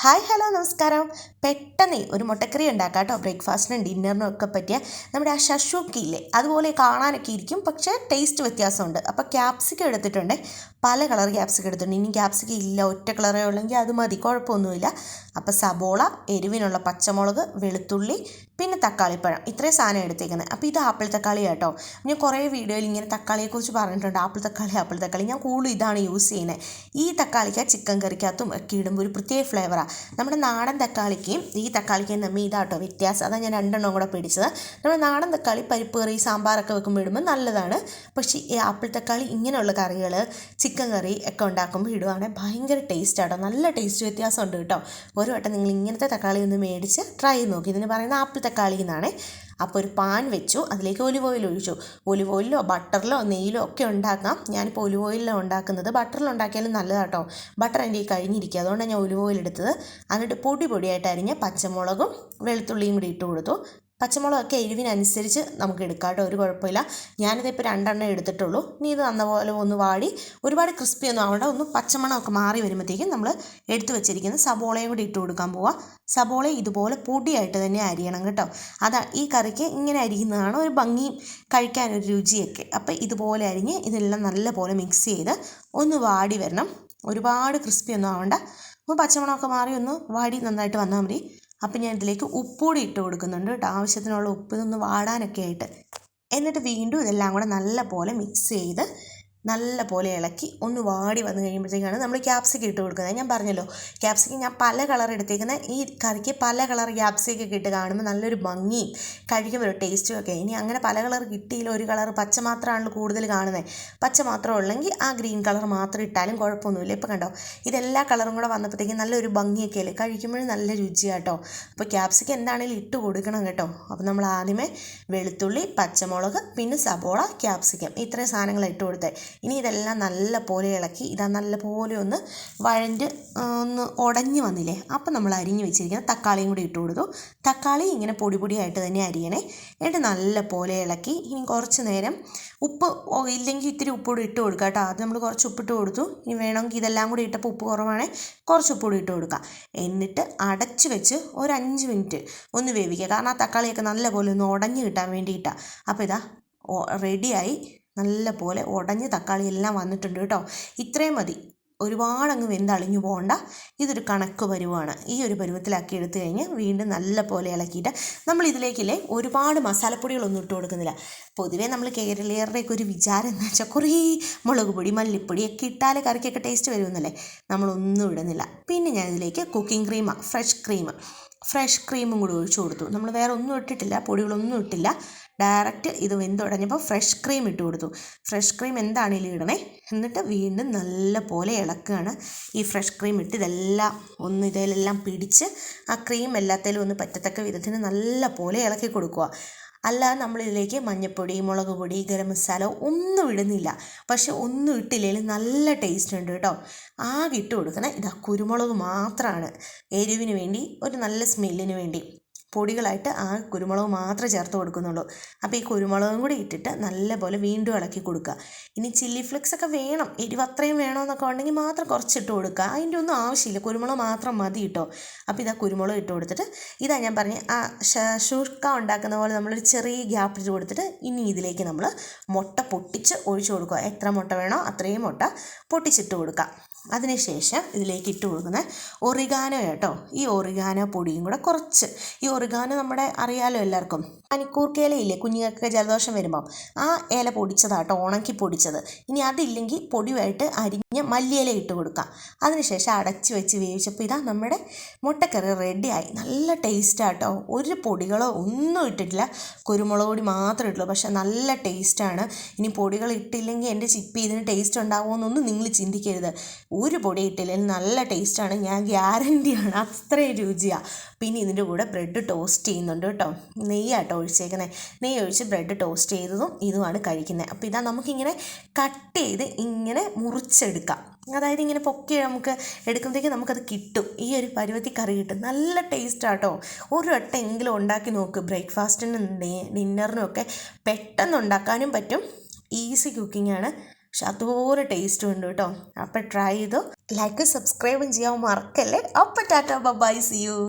Hi hello നമസ്കാരം. പെട്ടെന്ന് ഒരു മുട്ടക്കറി ഉണ്ടാക്കാം കേട്ടോ. ബ്രേക്ക്ഫാസ്റ്റിനും ഡിന്നറിനും ഒക്കെ പറ്റിയ നമ്മുടെ ആ ഷഷൂക്കി ഇല്ലേ, അതുപോലെ കാണാനൊക്കെ ഇരിക്കും, പക്ഷേ ടേസ്റ്റ് വ്യത്യാസമുണ്ട്. അപ്പോൾ ക്യാപ്സിക്കം എടുത്തിട്ടുണ്ട്, പല കളർ ക്യാപ്സിക്കം എടുത്തിട്ടുണ്ട്. ഇനി ക്യാപ്സിക്കം ഇല്ല, ഒറ്റ കളറേ ഉള്ളെങ്കിൽ അത് മതി, കുഴപ്പമൊന്നുമില്ല. അപ്പോൾ സബോള, എരിവിനുള്ള പച്ചമുളക്, വെളുത്തുള്ളി, പിന്നെ തക്കാളിപ്പഴം, ഇത്രയും സാധനം എടുത്തേക്കുന്നത്. അപ്പോൾ ഇത് ആപ്പിൾ തക്കാളി കേട്ടോ. ഞാൻ കുറേ വീഡിയോയിൽ ഇങ്ങനെ തക്കാളിയെക്കുറിച്ച് പറഞ്ഞിട്ടുണ്ട്, ആപ്പിൾ തക്കാളി. ഞാൻ കൂടുതലും ഇതാണ് യൂസ് ചെയ്യുന്നത്. ഈ തക്കാളിക്ക് ചിക്കൻ കറിക്കകത്തും ഒക്കെ ഇടുമ്പോൾ ഒരു പ്രത്യേക ഫ്ലേവറാണ്. നമ്മുടെ നാടൻ തക്കാളിക്കും ഈ തക്കാളിക്കും തമ്മിൽ ഇതാട്ടോ വ്യത്യാസം. അതാണ് ഞാൻ രണ്ടെണ്ണം കൂടെ പിടിച്ചത്. നമ്മുടെ നാടൻ തക്കാളി പരിപ്പ് കറി, സാമ്പാറൊക്കെ വെക്കുമ്പോൾ ഇടുമ്പോൾ നല്ലതാണ്. പക്ഷേ ഈ ആപ്പിൾ തക്കാളി ഇങ്ങനെയുള്ള കറികൾ, ചിക്കൻ കറി ഒക്കെ ഉണ്ടാക്കുമ്പോൾ ഇടുവാണെങ്കിൽ ഭയങ്കര ടേസ്റ്റാട്ടോ. നല്ല ടേസ്റ്റ് വ്യത്യാസമുണ്ട് കേട്ടോ. ഒരു വട്ടം നിങ്ങൾ ഇങ്ങനത്തെ തക്കാളി ഒന്ന് മേടിച്ച് ട്രൈ ചെയ്ത് നോക്കി. ഇതിന് പറയുന്നത് ആപ്പിൾ തക്കാളി എന്നാണ്. അപ്പോൾ ഒരു പാൻ വെച്ചു, അതിലേക്ക് ഒലിവ് ഓയിൽ ഒഴിച്ചു. ഒലിവ് ഓയിലോ ബട്ടറിലോ നെയ്യിലോ ഒക്കെ ഉണ്ടാക്കാം. ഞാനിപ്പോൾ ഒലിവ് ഓയിലാണ് ഉണ്ടാക്കുന്നത്. ബട്ടറിൽ ഉണ്ടാക്കിയാലും നല്ലതാട്ടോ. ബട്ടർ എൻ്റെ ഈ കഴിഞ്ഞിരിക്കുക, അതുകൊണ്ടാണ് ഞാൻ ഒലിവ് ഓയിൽ എടുത്തത്. എന്നിട്ട് പൊടിയായിട്ട് അരിഞ്ഞ് പച്ചമുളകും വെളുത്തുള്ളിയും കൂടി ഇട്ട് കൊടുത്തു. പച്ചമുളകൊക്കെ എരിവിനനുസരിച്ച് നമുക്ക് എടുക്കാം കേട്ടോ, ഒരു കുഴപ്പമില്ല. ഞാനിതിപ്പോൾ രണ്ടെണ്ണം എടുത്തിട്ടുള്ളൂ. ഇനി ഇത് നന്നപോലെ ഒന്ന് വാടി, ഒരുപാട് ക്രിസ്പി ഒന്നും ആവണ്ട, ഒന്ന് പച്ചമണമൊക്കെ മാറി വരുമ്പോഴത്തേക്കും നമ്മൾ എടുത്തു വെച്ചിരിക്കുന്ന സബോളയും കൂടി ഇട്ട് കൊടുക്കാൻ പോവാം. സബോള ഇതുപോലെ പൊടിയായിട്ട് തന്നെ അരിയണം കേട്ടോ. അതാ ഈ കറിക്ക് ഇങ്ങനെ അരിയുന്നതാണ് ഒരു ഭംഗിയും കഴിക്കാനൊരു രുചിയൊക്കെ. അപ്പോൾ ഇതുപോലെ അരിഞ്ഞ് ഇതെല്ലാം നല്ലപോലെ മിക്സ് ചെയ്ത് ഒന്ന് വാടി വരണം. ഒരുപാട് ക്രിസ്പി ഒന്നും ആവണ്ട, ഒന്ന് പച്ചമണമൊക്കെ മാറി ഒന്ന് വാടി നന്നായിട്ട് വന്നാൽ മതി. അപ്പം ഞാൻ ഇതിലേക്ക് ഉപ്പുകൂടി ഇട്ട് കൊടുക്കുന്നുണ്ട് കേട്ടോ, ആവശ്യത്തിനുള്ള ഉപ്പ്, ഇതൊന്ന് വാടാനൊക്കെ ആയിട്ട്. എന്നിട്ട് വീണ്ടും ഇതെല്ലാം കൂടെ നല്ല പോലെ മിക്സ് ചെയ്ത് നല്ല പോലെ ഇളക്കി ഒന്ന് വാടി വന്നു കഴിയുമ്പോഴത്തേക്കാണ് നമ്മൾ ക്യാപ്സിക്കം ഇട്ട് കൊടുക്കുന്നത്. ഞാൻ പറഞ്ഞല്ലോ, ക്യാപ്സിക്കം ഞാൻ പല കളർ എടുത്തേക്കുന്നത്. ഈ കറിക്ക് പല കളർ ക്യാപ്സിക്കം ഇട്ട് കാണുമ്പോൾ നല്ലൊരു ഭംഗിയും കഴിക്കുമ്പോൾ ഒരു ടേസ്റ്റും ഒക്കെ. ഇനി അങ്ങനെ പല കളർ കിട്ടിയില്ല, ഒരു കളർ പച്ച മാത്രമാണല്ലോ കൂടുതൽ കാണുന്നത്. പച്ച മാത്രം ഉള്ളെങ്കിൽ ആ ഗ്രീൻ കളർ മാത്രം ഇട്ടാലും കുഴപ്പമൊന്നുമില്ല. ഇപ്പോൾ കണ്ടോ, ഇതെല്ലാ കളറും കൂടെ വന്നപ്പോഴത്തേക്കും നല്ലൊരു ഭംഗിയൊക്കെ അല്ലേ, കഴിക്കുമ്പോഴും നല്ല രുചിയാട്ടോ. അപ്പോൾ ക്യാപ്സിക്കം എന്താണെങ്കിലും ഇട്ട് കൊടുക്കണം കേട്ടോ. അപ്പോൾ നമ്മൾ ആദ്യമേ വെളുത്തുള്ളി, പച്ചമുളക്, പിന്നെ സബോള, ക്യാപ്സിക്കം, ഇത്രയും സാധനങ്ങൾ ഇട്ട് കൊടുത്തേ. ഇനി ഇതെല്ലാം നല്ല പോലെ ഇളക്കി ഇതാ നല്ല പോലെ ഒന്ന് വഴഞ്ഞ് ഒന്ന് ഉടഞ്ഞ് വന്നില്ലേ, അപ്പം നമ്മൾ അരിഞ്ഞ് വെച്ചിരിക്കുന്ന തക്കാളിയും കൂടി ഇട്ട് കൊടുത്തു. തക്കാളി ഇങ്ങനെ പൊടിയായിട്ട് തന്നെ അരിയണേ. എന്നിട്ട് നല്ല പോലെ ഇളക്കി ഇനി കുറച്ച് നേരം ഉപ്പ് ഇല്ലെങ്കിൽ ഇത്തിരി ഉപ്പുകൂടി ഇട്ട് കൊടുക്കുക കേട്ടോ. അത് നമ്മൾ കുറച്ച് ഉപ്പിട്ട് കൊടുത്തു. ഇനി വേണമെങ്കിൽ ഇതെല്ലാം കൂടി ഇട്ടപ്പോൾ ഉപ്പ് കുറവാണെങ്കിൽ കുറച്ച് ഉപ്പുകൂടി ഇട്ട് കൊടുക്കുക. എന്നിട്ട് അടച്ച് വെച്ച് ഒരു 5 മിനിറ്റ് ഒന്ന് വേവിക്കുക. കാരണം ആ തക്കാളിയൊക്കെ നല്ല പോലെ ഒന്ന് ഉടഞ്ഞ് കിട്ടാൻ വേണ്ടിയിട്ടാണ്. അപ്പോൾ ഇതാ റെഡിയായി, നല്ല പോലെ ഉടഞ്ഞ് തക്കാളി എല്ലാം വന്നിട്ടുണ്ട് കേട്ടോ. ഇത്രയും മതി, ഒരുപാടങ്ങ് വെന്തളിഞ്ഞു പോകണ്ട. ഇതൊരു കണക്ക് പരുവാണ്. ഈ ഒരു പരുവത്തിലാക്കി എടുത്തു കഴിഞ്ഞ് വീണ്ടും നല്ല പോലെ ഇളക്കിയിട്ട് നമ്മൾ ഇതിലേക്കില്ലേ ഒരുപാട് മസാലപ്പൊടികളൊന്നും ഇട്ട് കൊടുക്കുന്നില്ല. പൊതുവേ നമ്മൾ കേരളീയരുടെയൊക്കെ ഒരു വിചാരം എന്ന് വെച്ചാൽ കുറേ മുളക് പൊടി, മല്ലിപ്പൊടി ഒക്കെ ഇട്ടാലേ കറിക്കൊക്കെ ടേസ്റ്റ് വരുമെന്നല്ലേ. നമ്മളൊന്നും ഇടുന്നില്ല. പിന്നെ ഞാൻ ഇതിലേക്ക് കുക്കിംഗ് ക്രീമാണ്, ഫ്രഷ് ക്രീമും കൂടി ഒഴിച്ചു കൊടുത്തു. നമ്മൾ വേറെ ഒന്നും ഇട്ടിട്ടില്ല, പൊടികളൊന്നും ഇട്ടില്ല. ഡയറക്റ്റ് ഇത് വെന്തുടഞ്ഞപ്പോൾ ഫ്രഷ് ക്രീം ഇട്ട് കൊടുത്തു. ഫ്രഷ് ക്രീം എന്താണെങ്കിലും ഇടണേ. എന്നിട്ട് വീണ്ടും നല്ല പോലെ ഇളക്കുകയാണ്. ഈ ഫ്രഷ് ക്രീം ഇട്ട് ഇതെല്ലാം ഒന്ന് ഇതിലെല്ലാം പിടിച്ച് ആ ക്രീം എല്ലാത്തിലും ഒന്ന് പറ്റത്തക്ക വിധത്തിന് നല്ല പോലെ ഇളക്കി കൊടുക്കുക. അല്ലാതെ നമ്മളിതിലേക്ക് മഞ്ഞൾപ്പൊടി, മുളക് പൊടി, ഗരം മസാല ഒന്നും ഇടുന്നില്ല. പക്ഷെ ഒന്നും ഇട്ടില്ലെങ്കിലും നല്ല ടേസ്റ്റ് ഉണ്ട് കേട്ടോ. ആകെ ഇട്ട് കൊടുക്കുന്നത് ഇതാ കുരുമുളക് മാത്രമാണ്, എരിവിന് വേണ്ടി, ഒരു നല്ല സ്മെല്ലിന് വേണ്ടി. പൊടികളായിട്ട് ആ കുരുമുളക് മാത്രമേ ചേർത്ത് കൊടുക്കുന്നുള്ളൂ. അപ്പോൾ ഈ കുരുമുളകും കൂടി ഇട്ടിട്ട് നല്ലപോലെ വീണ്ടും ഇളക്കി കൊടുക്കുക. ഇനി ചില്ലി ഫ്ലെക്സ് ഒക്കെ വേണം, എരിവ് അത്രയും വേണമെന്നൊക്കെ ഉണ്ടെങ്കിൽ മാത്രം കുറച്ചിട്ട് കൊടുക്കുക. അതിൻ്റെ ഒന്നും ആവശ്യമില്ല, കുരുമുളക് മാത്രം മതി കേട്ടോ. അപ്പോൾ ഇതാ കുരുമുളക് ഇട്ട് കൊടുത്തിട്ട് ഇതാ ഞാൻ പറഞ്ഞ ആ ഷുർക്ക ഉണ്ടാക്കുന്ന പോലെ നമ്മളൊരു ചെറിയ ഗ്യാപ്പ് ഇട്ട് കൊടുത്തിട്ട് ഇനി ഇതിലേക്ക് നമ്മൾ മുട്ട പൊട്ടിച്ച് ഒഴിച്ചു കൊടുക്കുക. എത്ര മുട്ട വേണോ അത്രയും മുട്ട പൊട്ടിച്ചിട്ട് കൊടുക്കുക. അതിനുശേഷം ഇതിലേക്ക് ഇട്ട് കൊടുക്കുന്ന ഒറിഗാനോ കേട്ടോ. ഈ ഒറിഗാനോ പൊടിയും കൂടെ കുറച്ച്, ഈ ഒറിഗാനോ നമ്മുടെ അറിയാലോ എല്ലാവർക്കും, പനിക്കൂർക്കയിലയില്ലേ കുഞ്ഞുങ്ങൾക്ക് ജലദോഷം വരുമ്പം ആ ഇല പൊടിച്ചതാട്ടോ, ഉണക്കി പൊടിച്ചത്. ഇനി അതില്ലെങ്കിൽ പൊടിയായിട്ട് അരിഞ്ഞ മല്ലിയില ഇട്ട് കൊടുക്കാം. അതിനുശേഷം അടച്ച് വെച്ച് വേവിച്ചപ്പോൾ ഇതാ നമ്മുടെ മുട്ടക്കറി റെഡിയായി. നല്ല ടേസ്റ്റാട്ടോ. ഒരു പൊടികളോ ഒന്നും ഇട്ടിട്ടില്ല, കുരുമുളക് പൊടി മാത്രമേ ഇട്ടുള്ളൂ. പക്ഷേ നല്ല ടേസ്റ്റാണ്. ഇനി പൊടികൾ ഇട്ടില്ലെങ്കിൽ എൻ്റെ ചിപ്പി ഇതിന് ടേസ്റ്റ് ഉണ്ടാവുമെന്നൊന്നും നിങ്ങൾ ചിന്തിക്കരുത്. ഒരു പൊടി ഇട്ടില്ലെങ്കിൽ നല്ല ടേസ്റ്റാണ്, ഞാൻ ഗ്യാരണ്ടിയാണ്. അത്രയും രുചിയാണ്. പിന്നെ ഇതിൻ്റെ കൂടെ ബ്രെഡ് ടോസ്റ്റ് ചെയ്യുന്നുണ്ട് കേട്ടോ. നെയ്യാട്ടോ ഒഴിച്ചേക്കുന്നത്. നെയ്യ് ഒഴിച്ച് ബ്രെഡ് ടോസ്റ്റ് ചെയ്തതും ഇതുമാണ് കഴിക്കുന്നത്. അപ്പോൾ ഇതാ നമുക്കിങ്ങനെ കട്ട് ചെയ്ത് ഇങ്ങനെ മുറിച്ചെടുക്കാം. അതായത് ഇങ്ങനെ പൊക്കി നമുക്ക് എടുക്കുമ്പോഴത്തേക്ക് നമുക്കത് കിട്ടും. ഈ ഒരു പരുവത്തി കറി കിട്ടും. നല്ല ടേസ്റ്റാട്ടോ. ഒരു വട്ടമെങ്കിലും ഉണ്ടാക്കി നോക്ക്. ബ്രേക്ക്ഫാസ്റ്റിനും ഡിന്നറിനും ഒക്കെ പെട്ടെന്ന് ഉണ്ടാക്കാനും പറ്റും. ഈസി കുക്കിംഗ് ആണ്. പക്ഷെ അതുപോലെ ടേസ്റ്റും ഉണ്ട് കേട്ടോ. അപ്പോൾ ട്രൈ ചെയ്തോ. ലൈക്ക് സബ്സ്ക്രൈബും ചെയ്യാൻ മറക്കല്ലേ. അപ്പോൾ ടാറ്റ ബൈ, സി യു.